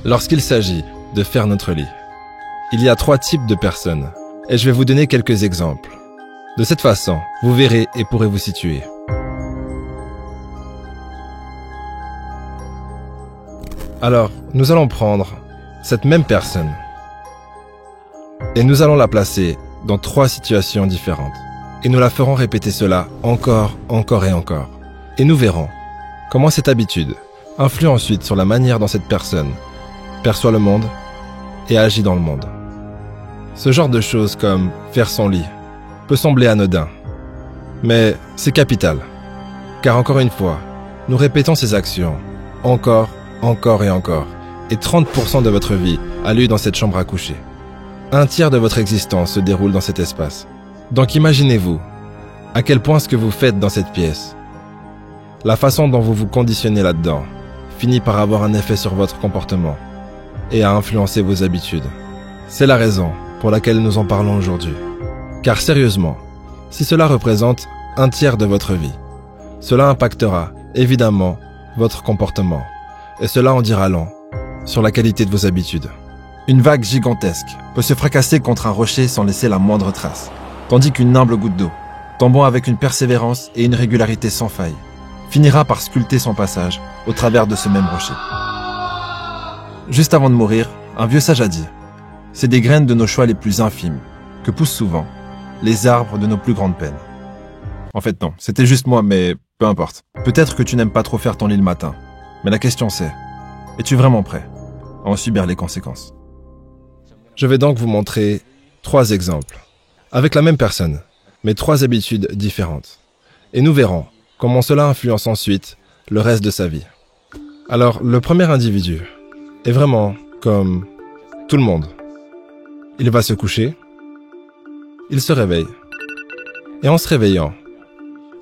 lorsqu'il s'agit de faire notre lit. Il y a 3 types de personnes, et je vais vous donner quelques exemples. De cette façon, vous verrez et pourrez vous situer. Alors, nous allons prendre cette même personne, et nous allons la placer dans 3 situations différentes. Et nous la ferons répéter cela encore et encore. Et nous verrons comment cette habitude influe ensuite sur la manière dont cette personne perçoit le monde et agit dans le monde. Ce genre de choses comme faire son lit peut sembler anodin, mais c'est capital. Car encore une fois, nous répétons ces actions encore et encore. Et 30% de votre vie a lieu dans cette chambre à coucher. 1/3 de votre existence se déroule dans cet espace. Donc imaginez-vous à quel point ce que vous faites dans cette pièce, la façon dont vous vous conditionnez là-dedans, finit par avoir un effet sur votre comportement et à influencer vos habitudes. C'est la raison pour laquelle nous en parlons aujourd'hui. Car sérieusement, si cela représente 1/3 de votre vie, cela impactera évidemment votre comportement et cela en dira long sur la qualité de vos habitudes. Une vague gigantesque peut se fracasser contre un rocher sans laisser la moindre trace, tandis qu'une humble goutte d'eau, tombant avec une persévérance et une régularité sans faille, finira par sculpter son passage au travers de ce même rocher. Juste avant de mourir, un vieux sage a dit « C'est des graines de nos choix les plus infimes que poussent souvent les arbres de nos plus grandes peines. » En fait non, c'était juste moi, mais peu importe. Peut-être que tu n'aimes pas trop faire ton lit le matin, mais la question c'est, es-tu vraiment prêt à en subir les conséquences? Je vais donc vous montrer 3 exemples, avec la même personne, mais 3 habitudes différentes. Et nous verrons comment cela influence ensuite le reste de sa vie. Alors, le premier individu est vraiment comme tout le monde. Il va se coucher, il se réveille, et en se réveillant,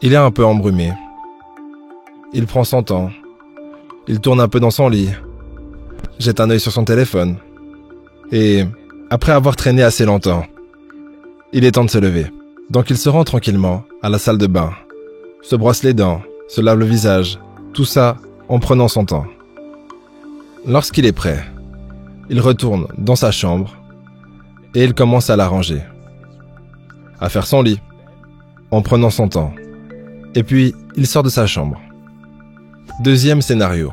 il est un peu embrumé. Il prend son temps, il tourne un peu dans son lit, jette un œil sur son téléphone, et après avoir traîné assez longtemps, il est temps de se lever. Donc il se rend tranquillement à la salle de bain, se brosse les dents, se lave le visage, tout ça en prenant son temps. Lorsqu'il est prêt, il retourne dans sa chambre et il commence à l'arranger, à faire son lit, en prenant son temps. Et puis, il sort de sa chambre. Deuxième scénario.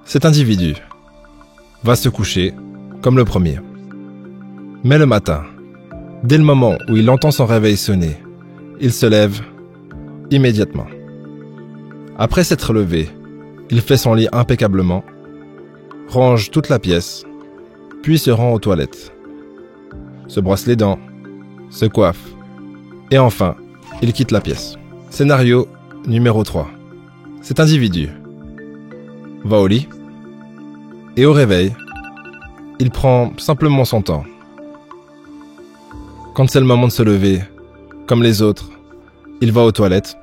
Cet individu va se coucher comme le premier. Mais le matin, dès le moment où il entend son réveil sonner, il se lève immédiatement. Après s'être levé, il fait son lit impeccablement, range toute la pièce, puis se rend aux toilettes, se brosse les dents, se coiffe, et enfin, il quitte la pièce. Scénario numéro 3. Cet individu va au lit, et au réveil, il prend simplement son temps. Quand c'est le moment de se lever, comme les autres, il va aux toilettes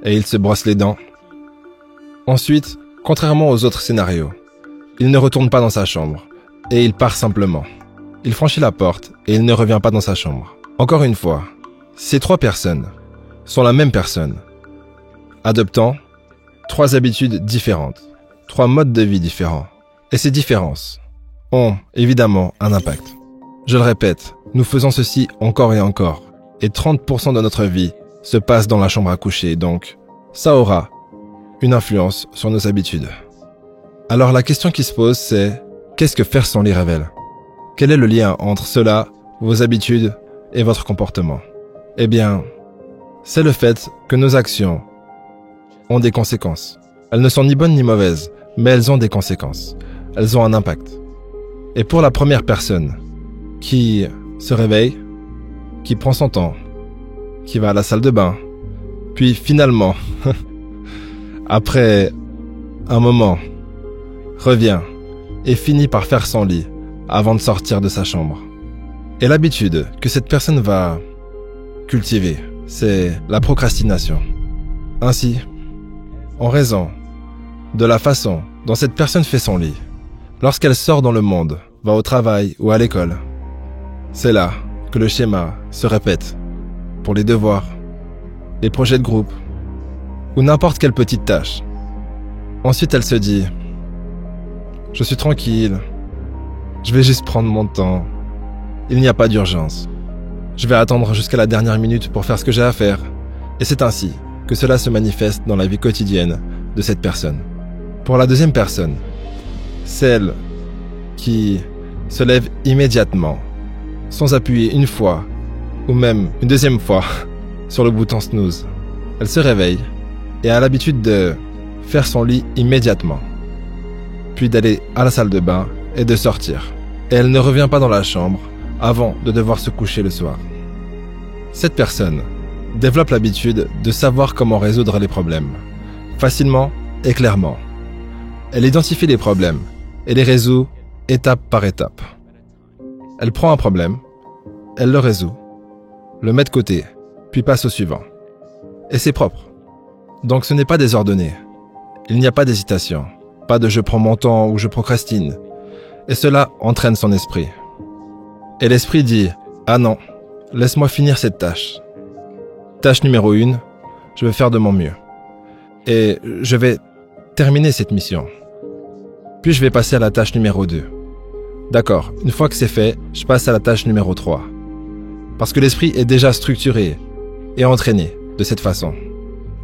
et il se brosse les dents. Ensuite, contrairement aux autres scénarios, il ne retourne pas dans sa chambre et il part simplement. Il franchit la porte et il ne revient pas dans sa chambre. Encore une fois, ces 3 personnes sont la même personne, adoptant 3 habitudes différentes, 3 modes de vie différents. Et ces différences ont évidemment un impact. Je le répète, nous faisons ceci encore et encore. Et 30% de notre vie se passe dans la chambre à coucher, donc ça aura une influence sur nos habitudes. Alors la question qui se pose c'est, qu'est-ce que faire son lit révèle? Quel est le lien entre cela, vos habitudes et votre comportement? Eh bien, c'est le fait que nos actions ont des conséquences. Elles ne sont ni bonnes ni mauvaises, mais elles ont des conséquences. Elles ont un impact. Et pour la première personne qui se réveille, qui prend son temps, qui va à la salle de bain, puis finalement, après un moment, revient et finit par faire son lit avant de sortir de sa chambre. Et l'habitude que cette personne va cultiver, c'est la procrastination. Ainsi, en raison de la façon dont cette personne fait son lit, lorsqu'elle sort dans le monde, va au travail ou à l'école, c'est là que le schéma se répète pour les devoirs, les projets de groupe ou n'importe quelle petite tâche. Ensuite, elle se dit « Je suis tranquille. Je vais juste prendre mon temps. Il n'y a pas d'urgence. Je vais attendre jusqu'à la dernière minute pour faire ce que j'ai à faire. Et c'est ainsi que cela se manifeste dans la vie quotidienne de cette personne. Pour la deuxième personne, celle qui se lève immédiatement, sans appuyer une fois, ou même une deuxième fois, sur le bouton snooze. Elle se réveille et a l'habitude de faire son lit immédiatement, puis d'aller à la salle de bain et de sortir. Et elle ne revient pas dans la chambre avant de devoir se coucher le soir. Cette personne développe l'habitude de savoir comment résoudre les problèmes, facilement et clairement. Elle identifie les problèmes et les résout étape par étape. Elle prend un problème, elle le résout, le met de côté, puis passe au suivant. Et c'est propre. Donc ce n'est pas désordonné. Il n'y a pas d'hésitation, pas de je prends mon temps ou je procrastine. Et cela entraîne son esprit. Et l'esprit dit « Ah non, laisse-moi finir cette tâche. Tâche numéro 1, je vais faire de mon mieux. Et je vais terminer cette mission. Puis je vais passer à la tâche numéro 2. D'accord, une fois que c'est fait, je passe à la tâche numéro 3. Parce que l'esprit est déjà structuré et entraîné de cette façon.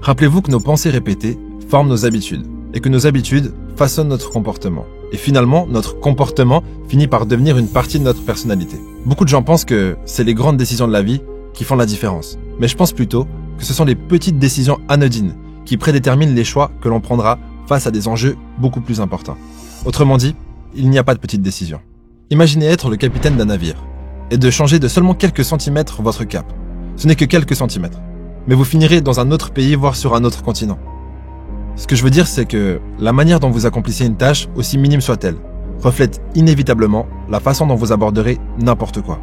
Rappelez-vous que nos pensées répétées forment nos habitudes et que nos habitudes façonnent notre comportement. Et finalement, notre comportement finit par devenir une partie de notre personnalité. Beaucoup de gens pensent que c'est les grandes décisions de la vie qui font la différence. Mais je pense plutôt que ce sont les petites décisions anodines qui prédéterminent les choix que l'on prendra face à des enjeux beaucoup plus importants. Autrement dit, il n'y a pas de petites décisions. Imaginez être le capitaine d'un navire et de changer de seulement quelques centimètres votre cap. Ce n'est que quelques centimètres. Mais vous finirez dans un autre pays, voire sur un autre continent. Ce que je veux dire, c'est que la manière dont vous accomplissez une tâche, aussi minime soit-elle, reflète inévitablement la façon dont vous aborderez n'importe quoi.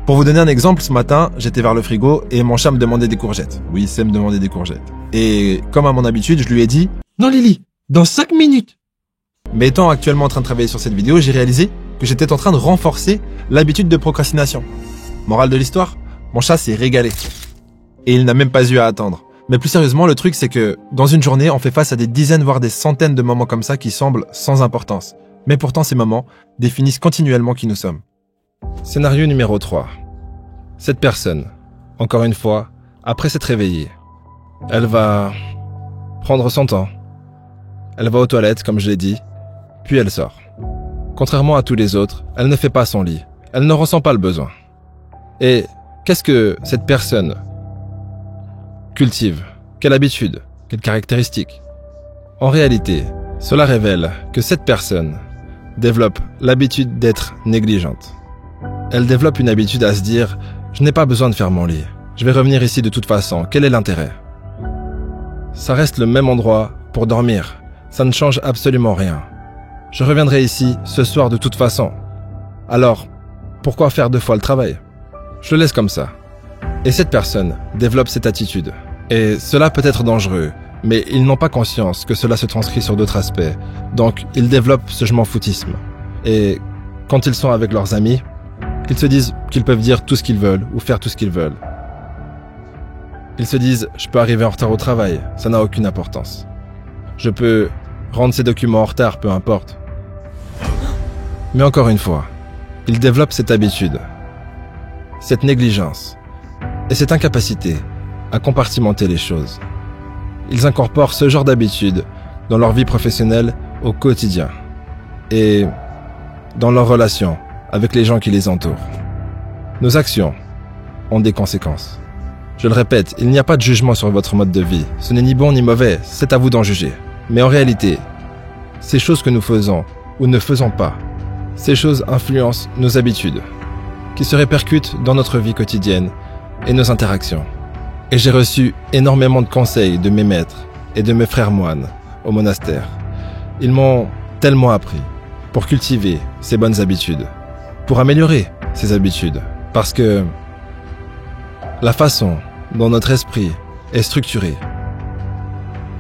Pour vous donner un exemple, ce matin, j'étais vers le frigo et mon chat me demandait des courgettes. Oui, il sait me demander des courgettes. Et comme à mon habitude, je lui ai dit « Non Lily, dans 5 minutes !» Mais étant actuellement en train de travailler sur cette vidéo, j'ai réalisé que j'étais en train de renforcer l'habitude de procrastination. Morale de l'histoire, mon chat s'est régalé. Et il n'a même pas eu à attendre. Mais plus sérieusement, le truc c'est que dans une journée, on fait face à des dizaines voire des centaines de moments comme ça qui semblent sans importance. Mais pourtant ces moments définissent continuellement qui nous sommes. Scénario numéro 3. Cette personne, encore une fois, après s'être réveillée, elle va prendre son temps. Elle va aux toilettes, comme je l'ai dit, puis elle sort. Contrairement à tous les autres, elle ne fait pas son lit. Elle ne ressent pas le besoin. Et qu'est-ce que cette personne cultive? Quelle habitude? Quelle caractéristique? En réalité, cela révèle que cette personne développe l'habitude d'être négligente. Elle développe une habitude à se dire « Je n'ai pas besoin de faire mon lit. Je vais revenir ici de toute façon. Quel est l'intérêt ?» Ça reste le même endroit pour dormir. Ça ne change absolument rien. Je reviendrai ici ce soir de toute façon. Alors, pourquoi faire 2 fois le travail? Je le laisse comme ça. Et cette personne développe cette attitude. Et cela peut être dangereux, mais ils n'ont pas conscience que cela se transcrit sur d'autres aspects. Donc, ils développent ce je m'en foutisme. Et quand ils sont avec leurs amis, ils se disent qu'ils peuvent dire tout ce qu'ils veulent ou faire tout ce qu'ils veulent. Ils se disent « Je peux arriver en retard au travail, ça n'a aucune importance. Je peux rendre ces documents en retard, peu importe. » Mais encore une fois, ils développent cette habitude, cette négligence et cette incapacité à compartimenter les choses. Ils incorporent ce genre d'habitude dans leur vie professionnelle au quotidien et dans leurs relations avec les gens qui les entourent. Nos actions ont des conséquences. Je le répète, il n'y a pas de jugement sur votre mode de vie. Ce n'est ni bon ni mauvais, c'est à vous d'en juger. Mais en réalité, ces choses que nous faisons ou ne faisons pas, ces choses influencent nos habitudes, qui se répercutent dans notre vie quotidienne et nos interactions. Et j'ai reçu énormément de conseils de mes maîtres et de mes frères moines au monastère. Ils m'ont tellement appris pour cultiver ces bonnes habitudes, pour améliorer ces habitudes, parce que la façon dont notre esprit est structuré,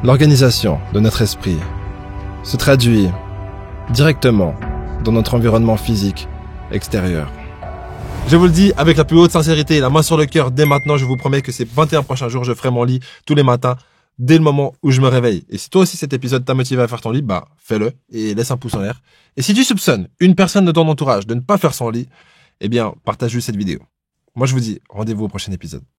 l'organisation de notre esprit se traduit directement dans notre environnement physique extérieur. Je vous le dis avec la plus haute sincérité, la main sur le cœur, dès maintenant, je vous promets que ces 21 prochains jours, je ferai mon lit tous les matins dès le moment où je me réveille. Et si toi aussi cet épisode t'a motivé à faire ton lit, bah fais-le et laisse un pouce en l'air. Et si tu soupçonnes une personne de ton entourage de ne pas faire son lit, eh bien partage-lui cette vidéo. Moi je vous dis rendez-vous au prochain épisode.